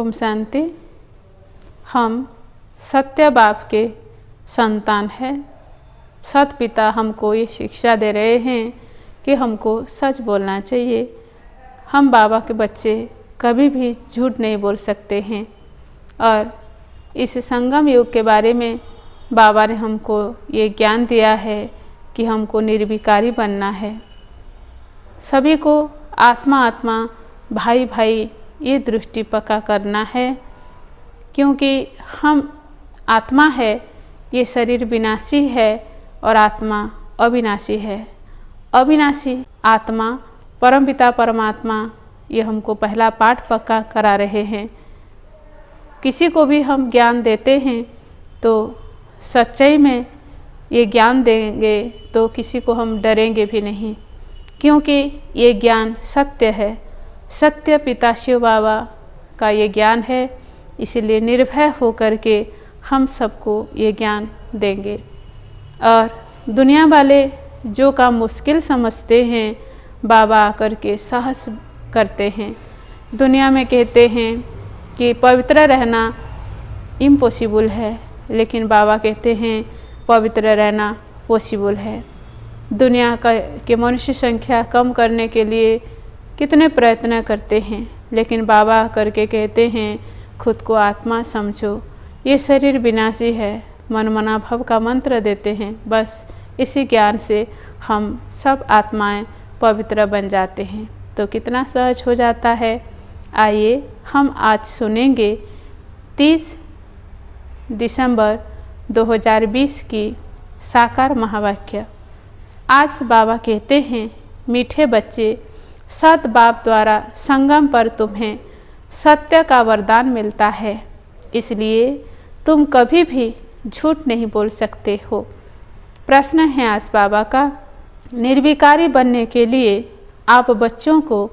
ओम शांति। हम सत्य बाप के संतान हैं। सत पिता हमको ये शिक्षा दे रहे हैं कि हमको सच बोलना चाहिए। हम बाबा के बच्चे कभी भी झूठ नहीं बोल सकते हैं। और इस संगम युग के बारे में बाबा ने हमको ये ज्ञान दिया है कि हमको निर्विकारी बनना है। सभी को आत्मा आत्मा, भाई भाई ये दृष्टि पक्का करना है, क्योंकि हम आत्मा है, ये शरीर विनाशी है और आत्मा अविनाशी है। अविनाशी आत्मा परमपिता परमात्मा, ये हमको पहला पाठ पक्का करा रहे हैं। किसी को भी हम ज्ञान देते हैं तो सच्चाई में ये ज्ञान देंगे तो किसी को हम डरेंगे भी नहीं, क्योंकि ये ज्ञान सत्य है। सत्य पिता शिव बाबा का ये ज्ञान है, इसलिए निर्भय होकर के हम सबको ये ज्ञान देंगे। और दुनिया वाले जो काम मुश्किल समझते हैं, बाबा आकर के सहज करते हैं। दुनिया में कहते हैं कि पवित्र रहना इम्पॉसिबल है, लेकिन बाबा कहते हैं पवित्र रहना पॉसिबल है। दुनिया के मनुष्य संख्या कम करने के लिए कितने प्रयत्न करते हैं, लेकिन बाबा करके कहते हैं खुद को आत्मा समझो, ये शरीर विनाशी है। मन मना भव का मंत्र देते हैं। बस इसी ज्ञान से हम सब आत्माएं पवित्र बन जाते हैं, तो कितना सहज हो जाता है। आइए हम आज सुनेंगे 30 दिसंबर 2020 की साकार महावाक्य। आज बाबा कहते हैं, मीठे बच्चे, सत बाप द्वारा संगम पर तुम्हें सत्य का वरदान मिलता है, इसलिए तुम कभी भी झूठ नहीं बोल सकते हो। प्रश्न है आज बाबा का, निर्विकारी बनने के लिए आप बच्चों को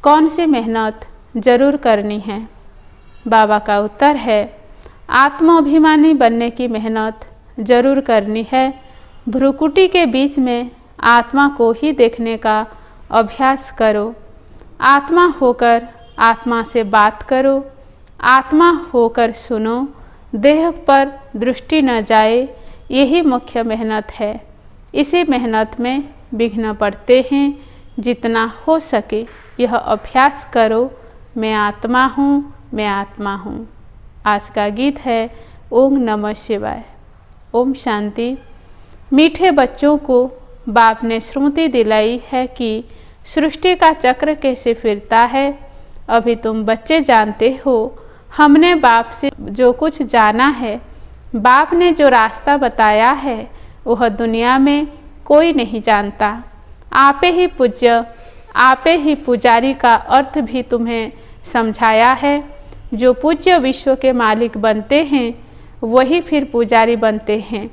कौन सी मेहनत जरूर करनी है? बाबा का उत्तर है, आत्माभिमानी बनने की मेहनत जरूर करनी है। भ्रुकुटी के बीच में आत्मा को ही देखने का अभ्यास करो। आत्मा होकर आत्मा से बात करो, आत्मा होकर सुनो, देह पर दृष्टि न जाए, यही मुख्य मेहनत है। इसी मेहनत में विघ्न पड़ते हैं। जितना हो सके यह अभ्यास करो, मैं आत्मा हूँ, मैं आत्मा हूँ। आज का गीत है ओम नमः शिवाय। ओम शांति। मीठे बच्चों को बाप ने स्मृति दिलाई है कि सृष्टि का चक्र कैसे फिरता है। अभी तुम बच्चे जानते हो, हमने बाप से जो कुछ जाना है, बाप ने जो रास्ता बताया है, वह दुनिया में कोई नहीं जानता। आपे ही पूज्य, आपे ही पुजारी का अर्थ भी तुम्हें समझाया है। जो पूज्य विश्व के मालिक बनते हैं, वही फिर पुजारी बनते हैं।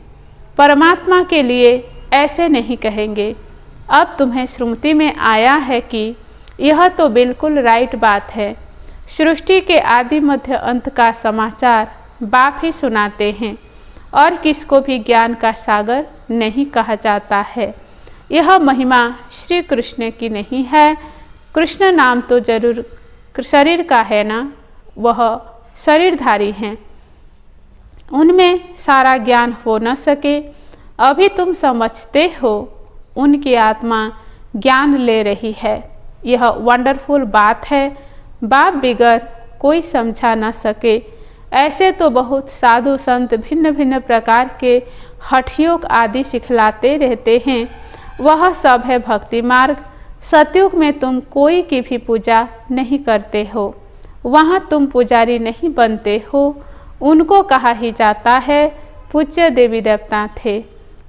परमात्मा के लिए ऐसे नहीं कहेंगे। अब तुम्हें स्मृति में आया है कि यह तो बिल्कुल राइट बात है। सृष्टि के आदि मध्य अंत का समाचार बाप ही सुनाते हैं, और किसको भी ज्ञान का सागर नहीं कहा जाता है। यह महिमा श्री कृष्ण की नहीं है। कृष्ण नाम तो जरूर शरीर का है ना, वह शरीरधारी हैं, उनमें सारा ज्ञान हो न सके। अभी तुम समझते हो उनकी आत्मा ज्ञान ले रही है। यह वंडरफुल बात है। बाप बिगर कोई समझा न सके। ऐसे तो बहुत साधु संत भिन्न भिन्न प्रकार के हठयोग आदि सिखलाते रहते हैं। वह सब है भक्ति मार्ग। सतयुग में तुम कोई की भी पूजा नहीं करते हो, वहाँ तुम पुजारी नहीं बनते हो। उनको कहा ही जाता है पूज्य देवी देवता थे,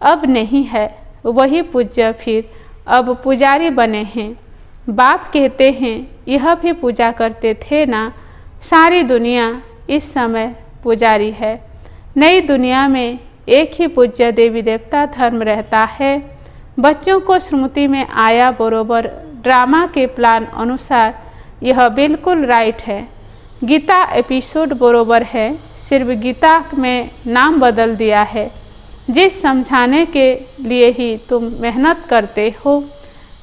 अब नहीं है। वही पूज्य फिर अब पुजारी बने हैं। बाप कहते हैं, यह भी पूजा करते थे ना। सारी दुनिया इस समय पुजारी है। नई दुनिया में एक ही पूज्य देवी देवता धर्म रहता है। बच्चों को स्मृति में आया बरोबर ड्रामा के प्लान अनुसार यह बिल्कुल राइट है। गीता एपिसोड बरोबर है, सिर्फ गीता में नाम बदल दिया है। जिस समझाने के लिए ही तुम मेहनत करते हो।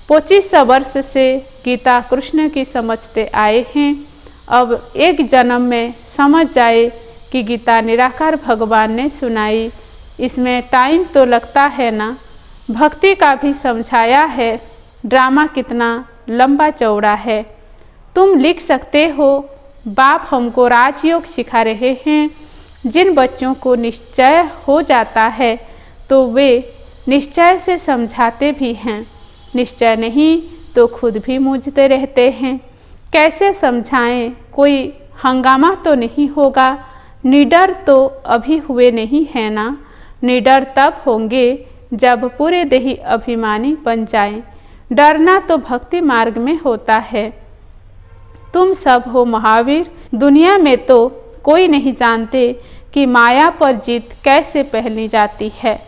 2500 वर्ष से गीता कृष्ण की समझते आए हैं। अब एक जन्म में समझ जाए कि गीता निराकार भगवान ने सुनाई। इसमें टाइम तो लगता है ना। भक्ति का भी समझाया है, ड्रामा कितना लंबा चौड़ा है। तुम लिख सकते हो, बाप हमको राजयोग सिखा रहे हैं। जिन बच्चों को निश्चय हो जाता है तो वे निश्चय से समझाते भी हैं, निश्चय नहीं तो खुद भी मूझते रहते हैं। कैसे समझाएं, कोई हंगामा तो नहीं होगा। निडर तो अभी हुए नहीं है ना। निडर तब होंगे जब पूरे देही अभिमानी बन जाएं। डरना तो भक्ति मार्ग में होता है। तुम सब हो महावीर। दुनिया में तो कोई नहीं जानते कि माया पर जीत कैसे पहनी जाती है।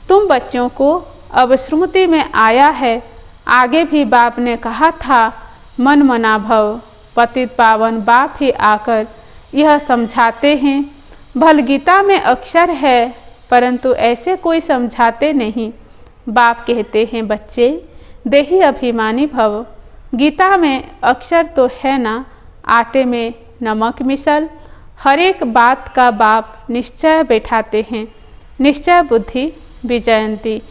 तुम बच्चों को अब स्मृति में आया है। आगे भी बाप ने कहा था, मन मना भव। पतित पावन बाप ही आकर यह समझाते हैं। भल गीता में अक्षर है, परंतु ऐसे कोई समझाते नहीं। बाप कहते हैं, बच्चे देही अभिमानी भव। गीता में अक्षर तो है ना, आटे में नमक मिसल। हर एक बात का बाप निश्चय बैठाते हैं। निश्चय बुद्धि विजयंती।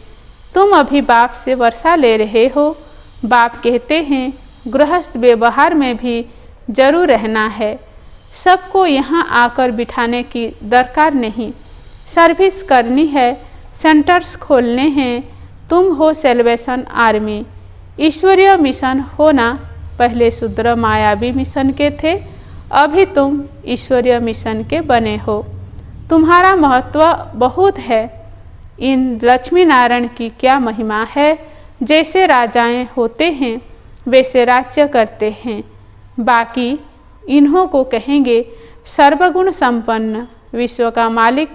तुम अभी बाप से वर्षा ले रहे हो। बाप कहते हैं, गृहस्थ व्यवहार में भी जरूर रहना है। सबको यहाँ आकर बिठाने की दरकार नहीं। सर्विस करनी है, सेंटर्स खोलने हैं। तुम हो सेल्वेशन आर्मी। ईश्वरीय मिशन होना पहले शूद्र मायावी मिशन के थे, अभी तुम ईश्वरीय मिशन के बने हो। तुम्हारा महत्व बहुत है। इन लक्ष्मी नारायण की क्या महिमा है। जैसे राजाएं होते हैं वैसे राज्य करते हैं। बाकी इन्हों को कहेंगे सर्वगुण संपन्न विश्व का मालिक,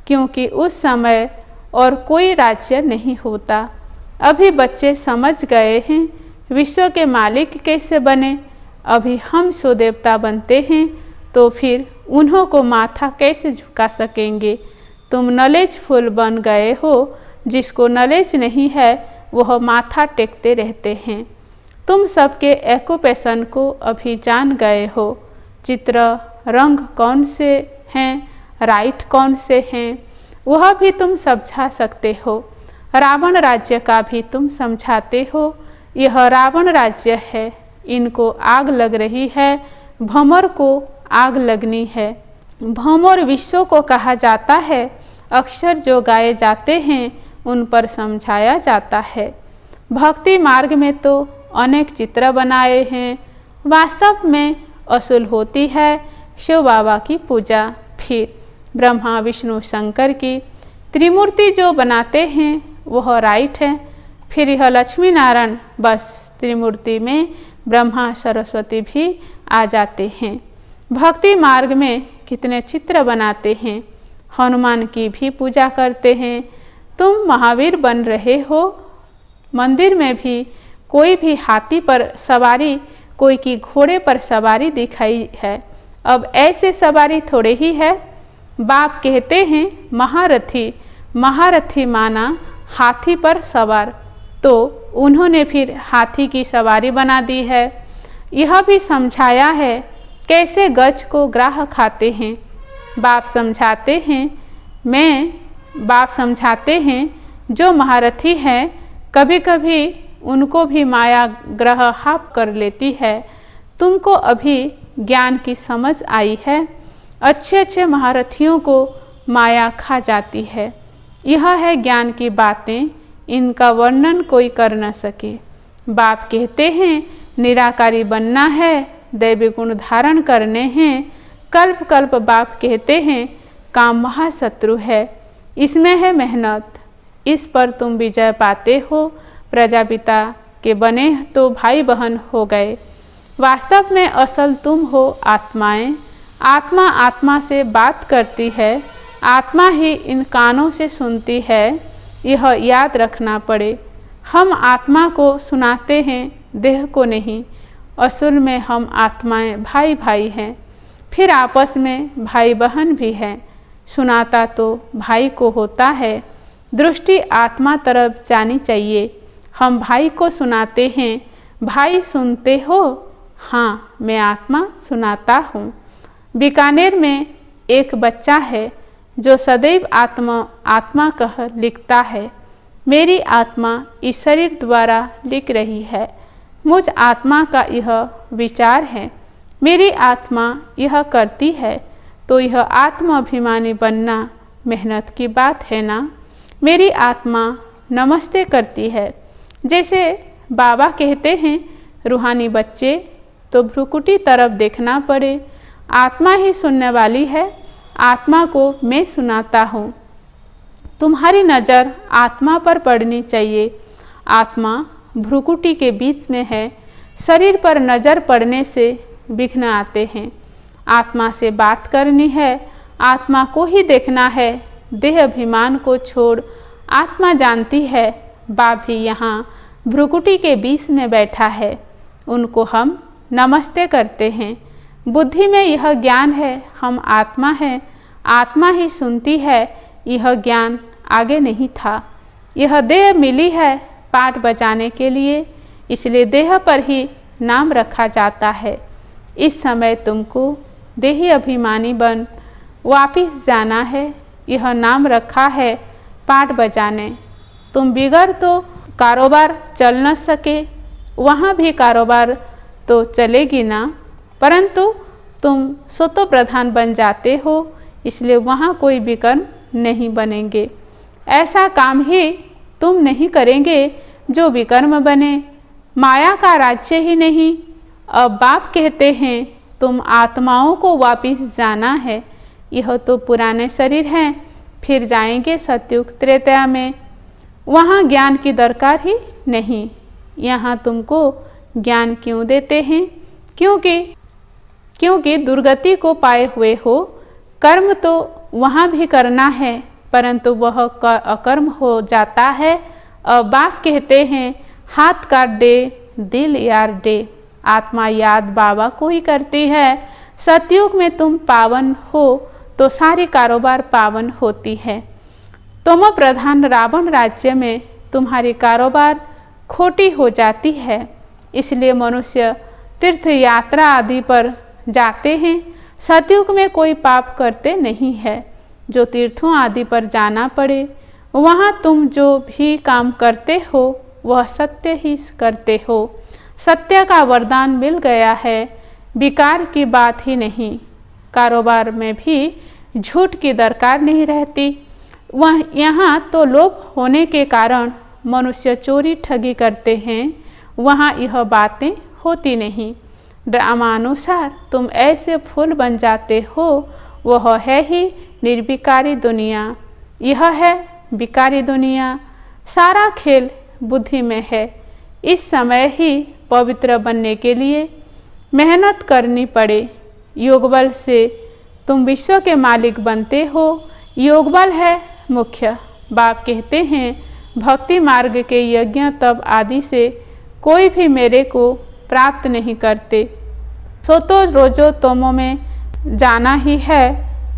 क्योंकि उस समय और कोई राज्य नहीं होता। अभी बच्चे समझ गए हैं विश्व के मालिक कैसे बने। अभी हम सो देवता बनते हैं तो फिर उन्हों को माथा कैसे झुका सकेंगे। तुम नॉलेजफुल बन गए हो। जिसको नॉलेज नहीं है वह माथा टेकते रहते हैं। तुम सबके एक्यूपेशन को अभी जान गए हो। चित्र रंग कौन से हैं, राइट कौन से हैं, वह भी तुम समझा सकते हो। रावण राज्य का भी तुम समझाते हो। यह रावण राज्य है, इनको आग लग रही है। भंवर को आग लगनी है। भंवर विश्व को कहा जाता है। अक्षर जो गाए जाते हैं उन पर समझाया जाता है। भक्ति मार्ग में तो अनेक चित्र बनाए हैं। वास्तव में असूल होती है शिव बाबा की पूजा, फिर ब्रह्मा विष्णु शंकर की त्रिमूर्ति जो बनाते हैं वह राइट है। फिर यह लक्ष्मी नारायण, बस त्रिमूर्ति में ब्रह्मा सरस्वती भी आ जाते हैं। भक्ति मार्ग में कितने चित्र बनाते हैं। हनुमान की भी पूजा करते हैं। तुम महावीर बन रहे हो। मंदिर में भी कोई भी हाथी पर सवारी, कोई की घोड़े पर सवारी दिखाई है। अब ऐसे सवारी थोड़े ही है। बाप कहते हैं महारथी, महारथी माना हाथी पर सवार, तो उन्होंने फिर हाथी की सवारी बना दी है। यह भी समझाया है कैसे गज को ग्राह खाते हैं। बाप समझाते हैं जो महारथी हैं कभी कभी उनको भी माया ग्रह हाप कर लेती है। तुमको अभी ज्ञान की समझ आई है। अच्छे अच्छे महारथियों को माया खा जाती है। यह है ज्ञान की बातें, इनका वर्णन कोई कर न सके। बाप कहते हैं निराकारी बनना है, दैवी गुण धारण करने हैं। कल्प कल्प बाप कहते हैं काम महाशत्रु है, इसमें है मेहनत। इस पर तुम विजय पाते हो। प्रजापिता के बने तो भाई बहन हो गए। वास्तव में असल तुम हो आत्माएं। आत्मा आत्मा से बात करती है। आत्मा ही इन कानों से सुनती है। यह याद रखना पड़े। हम आत्मा को सुनाते हैं, देह को नहीं। असल में हम आत्माएं भाई भाई हैं, फिर आपस में भाई बहन भी हैं। सुनाता तो भाई को होता है। दृष्टि आत्मा तरफ जानी चाहिए। हम भाई को सुनाते हैं, भाई सुनते हो। हाँ, मैं आत्मा सुनाता हूँ। बीकानेर में एक बच्चा है जो सदैव आत्मा आत्मा कह लिखता है। मेरी आत्मा इस शरीर द्वारा लिख रही है। मुझ आत्मा का यह विचार है, मेरी आत्मा यह करती है, तो यह आत्माभिमानी बनना मेहनत की बात है ना। मेरी आत्मा नमस्ते करती है। जैसे बाबा कहते हैं, रूहानी बच्चे तो भ्रुकुटी तरफ देखना पड़े। आत्मा ही सुनने वाली है, आत्मा को मैं सुनाता हूँ। तुम्हारी नज़र आत्मा पर पड़नी चाहिए। आत्मा भ्रुकुटी के बीच में है। शरीर पर नज़र पड़ने से विघ्न आते हैं। आत्मा से बात करनी है, आत्मा को ही देखना है। देह अभिमान को छोड़ आत्मा जानती है बाप भी यहाँ भ्रुकुटी के बीच में बैठा है। उनको हम नमस्ते करते हैं। बुद्धि में यह ज्ञान है हम आत्मा हैं, आत्मा ही सुनती है। यह ज्ञान आगे नहीं था। यह देह मिली है पाठ बजाने के लिए, इसलिए देह पर ही नाम रखा जाता है। इस समय तुमको देही अभिमानी बन वापिस जाना है। यह नाम रखा है पाठ बजाने। तुम बिगड़ तो कारोबार चल न सके, वहाँ भी कारोबार तो चलेगी ना, परंतु तुम स्वतो प्रधान बन जाते हो, इसलिए वहाँ कोई विकर्म नहीं बनेंगे। ऐसा काम ही तुम नहीं करेंगे जो विकर्म बने। माया का राज्य ही नहीं। अब बाप कहते हैं तुम आत्माओं को वापिस जाना है। यह तो पुराने शरीर हैं, फिर जाएंगे सतयुग त्रेता में। वहाँ ज्ञान की दरकार ही नहीं। यहाँ तुमको ज्ञान क्यों देते हैं? क्योंकि दुर्गति को पाए हुए हो। कर्म तो वहाँ भी करना है, परंतु वह अकर्म हो जाता है। अब बाप कहते हैं हाथ काट दे दिल यार दे। आत्मा याद बाबा को ही करती है। सतयुग में तुम पावन हो तो सारी कारोबार पावन होती है। तुम प्रधान रावण राज्य में तुम्हारी कारोबार खोटी हो जाती है। इसलिए मनुष्य तीर्थ यात्रा आदि पर जाते हैं। सतयुग में कोई पाप करते नहीं है जो तीर्थों आदि पर जाना पड़े। वहाँ तुम जो भी काम करते हो वह सत्य ही करते हो। सत्य का वरदान मिल गया है, विकार की बात ही नहीं। कारोबार में भी झूठ की दरकार नहीं रहती। वह यहाँ तो लोभ होने के कारण मनुष्य चोरी ठगी करते हैं, वहाँ यह बातें होती नहीं। ड्रामानुसार तुम ऐसे फूल बन जाते हो, वह है ही निर्विकारी दुनिया। यह है विकारी दुनिया। सारा खेल बुद्धि में है। इस समय ही पवित्र बनने के लिए मेहनत करनी पड़े। योग बल से तुम विश्व के मालिक बनते हो। योग बल है मुख्य। बाप कहते हैं भक्ति मार्ग के यज्ञ तप आदि से कोई भी मेरे को प्राप्त नहीं करते। सो तो रोजो तमो में जाना ही है।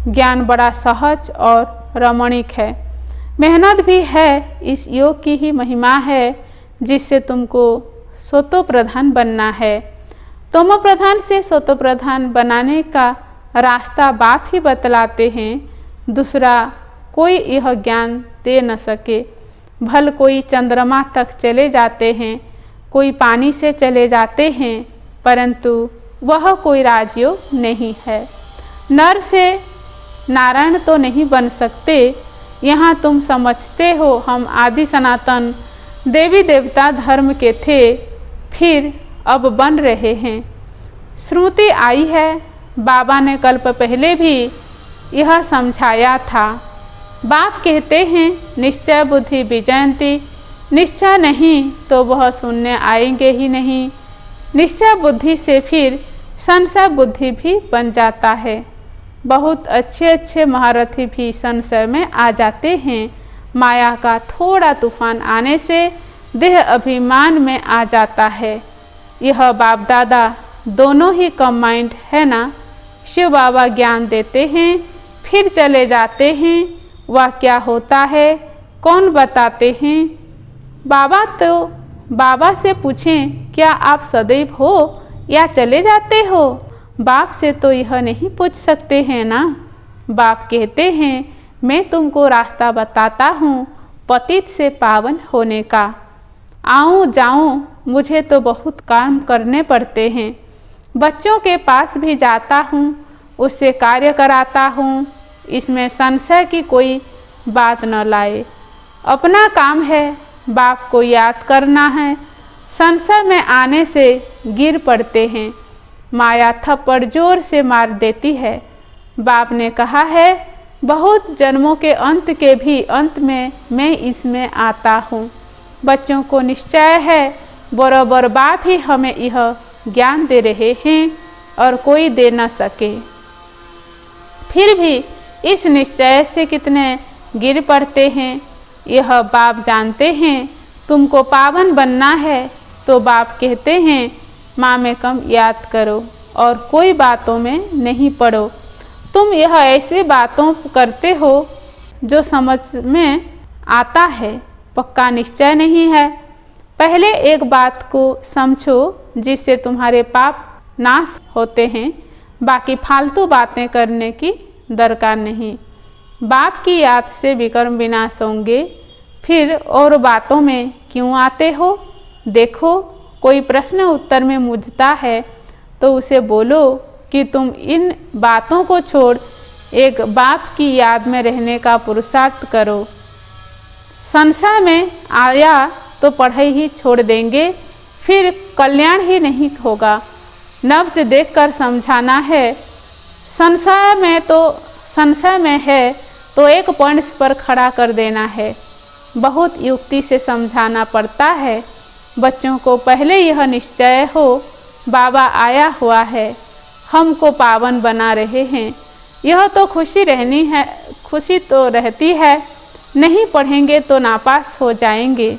ज्ञान बड़ा सहज और रमणीक है। मेहनत भी है। इस योग की ही महिमा है जिससे तुमको स्वतो प्रधान बनना है। तमो प्रधान से स्वतो प्रधान बनाने का रास्ता बाप ही बतलाते हैं। दूसरा कोई यह ज्ञान दे न सके। भल कोई चंद्रमा तक चले जाते हैं, कोई पानी से चले जाते हैं, परंतु वह कोई राजयोग नहीं है। नर से नारायण तो नहीं बन सकते। यहाँ तुम समझते हो हम आदि सनातन देवी देवता धर्म के थे, फिर अब बन रहे हैं। श्रुति आई है। बाबा ने कल्प पहले भी यह समझाया था। बाप कहते हैं निश्चय बुद्धि विजयंती। निश्चय नहीं तो वह शून्य आएंगे ही नहीं। निश्चय बुद्धि से फिर संशय बुद्धि भी बन जाता है। बहुत अच्छे अच्छे महारथी भी संशय में आ जाते हैं। माया का थोड़ा तूफान आने से देह अभिमान में आ जाता है। यह बाप दादा दोनों ही कंबाइंड है ना। शिव बाबा ज्ञान देते हैं फिर चले जाते हैं। वह क्या होता है कौन बताते हैं? बाबा से पूछें क्या आप सदैव हो या चले जाते हो? बाप से तो यह नहीं पूछ सकते हैं ना। बाप कहते हैं मैं तुमको रास्ता बताता हूँ पतित से पावन होने का। आऊँ जाऊँ मुझे तो बहुत काम करने पड़ते हैं। बच्चों के पास भी जाता हूँ, उससे कार्य कराता हूँ। इसमें संशय की कोई बात न लाए। अपना काम है बाप को याद करना है। संशय में आने से गिर पड़ते हैं। माया थप्पड़ जोर से मार देती है। बाप ने कहा है बहुत जन्मों के अंत के भी अंत में मैं इसमें आता हूँ। बच्चों को निश्चय है बराबर बाप ही हमें यह ज्ञान दे रहे हैं और कोई दे न सके। फिर भी इस निश्चय से कितने गिर पड़ते हैं यह बाप जानते हैं। तुमको पावन बनना है तो बाप कहते हैं माँ में कम याद करो और कोई बातों में नहीं पड़ो। तुम यह ऐसी बातों करते हो जो समझ में आता है, पक्का निश्चय नहीं है। पहले एक बात को समझो जिससे तुम्हारे पाप नाश होते हैं। बाकी फालतू बातें करने की दरकार नहीं। बाप की याद से विकर्म विनाश होंगे, फिर और बातों में क्यों आते हो? देखो कोई प्रश्न उत्तर में मूझता है तो उसे बोलो कि तुम इन बातों को छोड़ एक बाप की याद में रहने का पुरुषार्थ करो। संशय में आया तो पढ़ाई ही छोड़ देंगे, फिर कल्याण ही नहीं होगा। नब्ज देखकर समझाना है। संशय में है तो एक पॉइंट पर खड़ा कर देना है। बहुत युक्ति से समझाना पड़ता है। बच्चों को पहले यह निश्चय हो बाबा आया हुआ है, हमको पावन बना रहे हैं। यह तो खुशी तो रहती है। नहीं पढ़ेंगे तो नापास हो जाएंगे।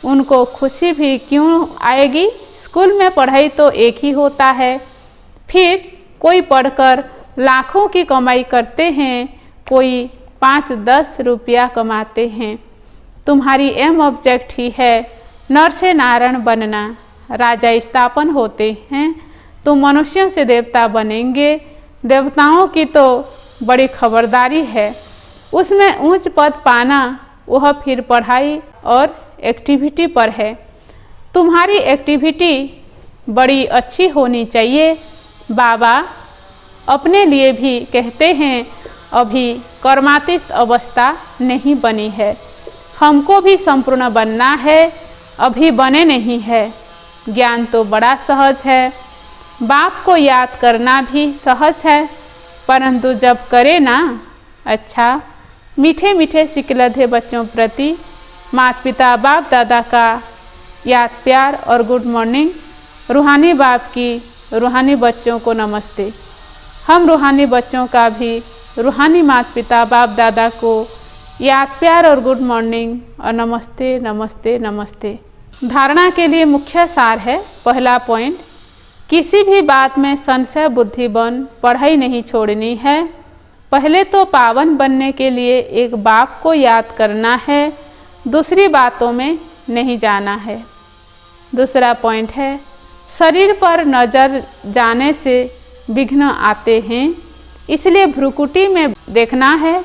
उनको खुशी भी क्यों आएगी? स्कूल में पढ़ाई तो एक ही होता है। फिर कोई पढ़कर लाखों की कमाई करते हैं, कोई 5-10 रुपया कमाते हैं। तुम्हारी एम ऑब्जेक्ट ही है नर से नारायण बनना। राजा स्थापन होते हैं, तुम मनुष्यों से देवता बनेंगे। देवताओं की तो बड़ी खबरदारी है, उसमें ऊंच पद पाना वह फिर पढ़ाई और एक्टिविटी पर है। तुम्हारी एक्टिविटी बड़ी अच्छी होनी चाहिए। बाबा अपने लिए भी कहते हैं अभी कर्मातीत अवस्था नहीं बनी है, हमको भी संपूर्ण बनना है, अभी बने नहीं है। ज्ञान तो बड़ा सहज है, बाप को याद करना भी सहज है, परंतु जब करे ना। अच्छा मीठे मीठे सिकलधे बच्चों प्रति माता पिता बाप दादा का याद प्यार और गुड मॉर्निंग। रूहानी बाप की रूहानी बच्चों को नमस्ते। हम रूहानी बच्चों का भी रूहानी माता पिता बाप दादा को याद प्यार और गुड मॉर्निंग और नमस्ते नमस्ते नमस्ते। धारणा के लिए मुख्य सार है। पहला पॉइंट, किसी भी बात में संशय बुद्धि बन पढ़ाई नहीं छोड़नी है। पहले तो पावन बनने के लिए एक बाप को याद करना है, दूसरी बातों में नहीं जाना है। दूसरा पॉइंट है, शरीर पर नज़र जाने से विघ्न आते हैं, इसलिए भ्रुकुटी में देखना है।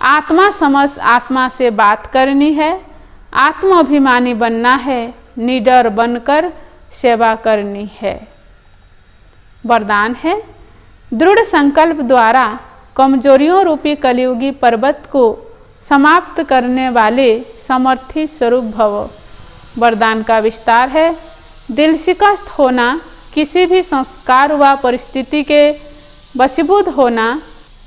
आत्मा समझ आत्मा से बात करनी है। आत्माभिमानी बनना है, निडर बनकर सेवा करनी है। वरदान है, दृढ़ संकल्प द्वारा कमजोरियों रूपी कलियुगी पर्वत को समाप्त करने वाले समर्थी स्वरूप भव। वरदान का विस्तार है, दिल शिकस्त होना, किसी भी संस्कार व परिस्थिति के वशीभूत होना,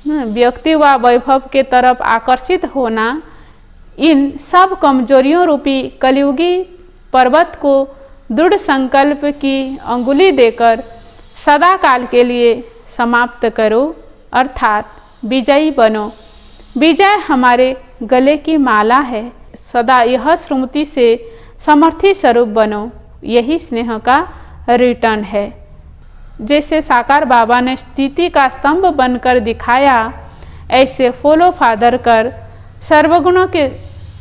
व्यक्ति व वैभव के तरफ आकर्षित होना, इन सब कमजोरियों रूपी कलियुगी पर्वत को दृढ़ संकल्प की अंगुली देकर सदा काल के लिए समाप्त करो, अर्थात विजयी बनो। विजय हमारे गले की माला है। सदा यह स्मृति से समर्थी स्वरूप बनो, यही स्नेह का रिटर्न है। जैसे साकार बाबा ने स्थिति का स्तंभ बनकर दिखाया, ऐसे फॉलो फादर कर सर्वगुणों के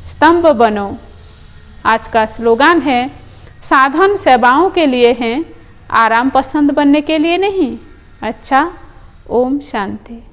स्तंभ बनो। आज का स्लोगान है, साधन सेवाओं के लिए हैं, आराम पसंद बनने के लिए नहीं। अच्छा, ओम शांति।